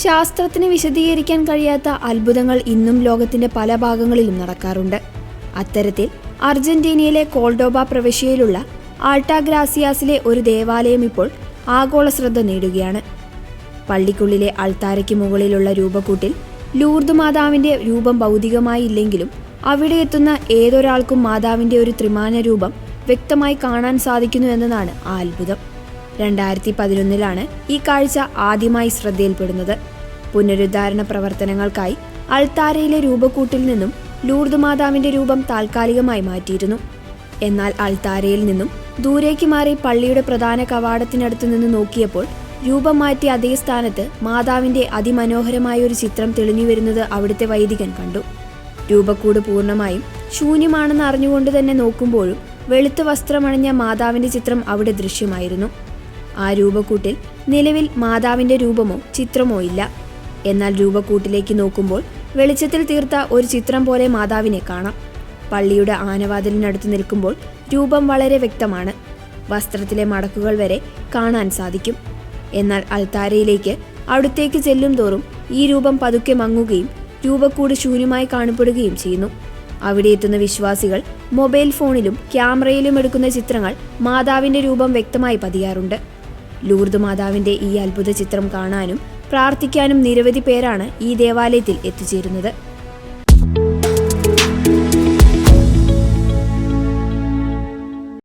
ശാസ്ത്രത്തിന് വിശദീകരിക്കാൻ കഴിയാത്ത അത്ഭുതങ്ങൾ ഇന്നും ലോകത്തിന്റെ പല ഭാഗങ്ങളിലും നടക്കാറുണ്ട്. അത്തരത്തിൽ അർജന്റീനയിലെ കോൾഡോബ പ്രവിശ്യയിലുള്ള ആൾട്ടാഗ്രാസിയാസിലെ ഒരു ദേവാലയം ഇപ്പോൾ ആഗോള ശ്രദ്ധ നേടുകയാണ്. പള്ളിക്കുള്ളിലെ അൾത്താരയ്ക്ക് മുകളിലുള്ള രൂപക്കൂട്ടിൽ ലൂർദ് മാതാവിന്റെ രൂപം ഭൗതികമായി ഇല്ലെങ്കിലും അവിടെ എത്തുന്ന ഏതൊരാൾക്കും മാതാവിന്റെ ഒരു ത്രിമാന രൂപം വ്യക്തമായി കാണാൻ സാധിക്കുന്നു എന്നതാണ് ആ അത്ഭുതം. 2011 ഈ കാഴ്ച ആദ്യമായി ശ്രദ്ധയിൽപ്പെടുന്നത്. പുനരുദ്ധാരണ പ്രവർത്തനങ്ങൾക്കായി അൾത്താരയിലെ രൂപക്കൂട്ടിൽ നിന്നും ലൂർദ് മാതാവിന്റെ രൂപം താൽക്കാലികമായി മാറ്റിയിരുന്നു. എന്നാൽ അൾത്താരയിൽ നിന്നും ദൂരേക്ക് മാറി പള്ളിയുടെ പ്രധാന കവാടത്തിനടുത്ത് നിന്ന് നോക്കിയപ്പോൾ രൂപം മാറ്റിയ അതേ സ്ഥാനത്ത് മാതാവിന്റെ അതിമനോഹരമായ ഒരു ചിത്രം തെളിഞ്ഞു വരുന്നത് അവിടുത്തെ വൈദികൻ കണ്ടു. രൂപക്കൂട് പൂർണ്ണമായും ശൂന്യമാണെന്ന് അറിഞ്ഞുകൊണ്ട് തന്നെ നോക്കുമ്പോഴും വെളുത്ത വസ്ത്രമണിഞ്ഞ മാതാവിന്റെ ചിത്രം അവിടെ ദൃശ്യമായിരുന്നു. ആ രൂപക്കൂട്ടിൽ നിലവിൽ മാതാവിന്റെ രൂപമോ ചിത്രമോ ഇല്ല. എന്നാൽ രൂപക്കൂട്ടിലേക്ക് നോക്കുമ്പോൾ വെളിച്ചത്തിൽ തീർത്ത ഒരു ചിത്രം പോലെ മാതാവിനെ കാണാം. പള്ളിയുടെ ആനവാതിലിനടുത്ത് നിൽക്കുമ്പോൾ രൂപം വളരെ വ്യക്തമാണ്. വസ്ത്രത്തിലെ മടക്കുകൾ വരെ കാണാൻ സാധിക്കും. എന്നാൽ അൾത്താരയിലേക്ക് അടുത്തേക്ക് ചെല്ലും തോറും ഈ രൂപം പതുക്കെ മങ്ങുകയും രൂപക്കൂട് ശൂന്യമായി കാണപ്പെടുകയും ചെയ്യുന്നു. അവിടെ എത്തുന്ന വിശ്വാസികൾ മൊബൈൽ ഫോണിലും ക്യാമറയിലും എടുക്കുന്ന ചിത്രങ്ങൾ മാതാവിന്റെ രൂപം വ്യക്തമായി പതിയാറുണ്ട്. ലൂർദ് മാതാവിന്റെ ഈ അത്ഭുത ചിത്രം കാണാനും പ്രാർത്ഥിക്കാനും നിരവധി പേരാണ് ഈ ദേവാലയത്തിൽ എത്തിച്ചേരുന്നത്.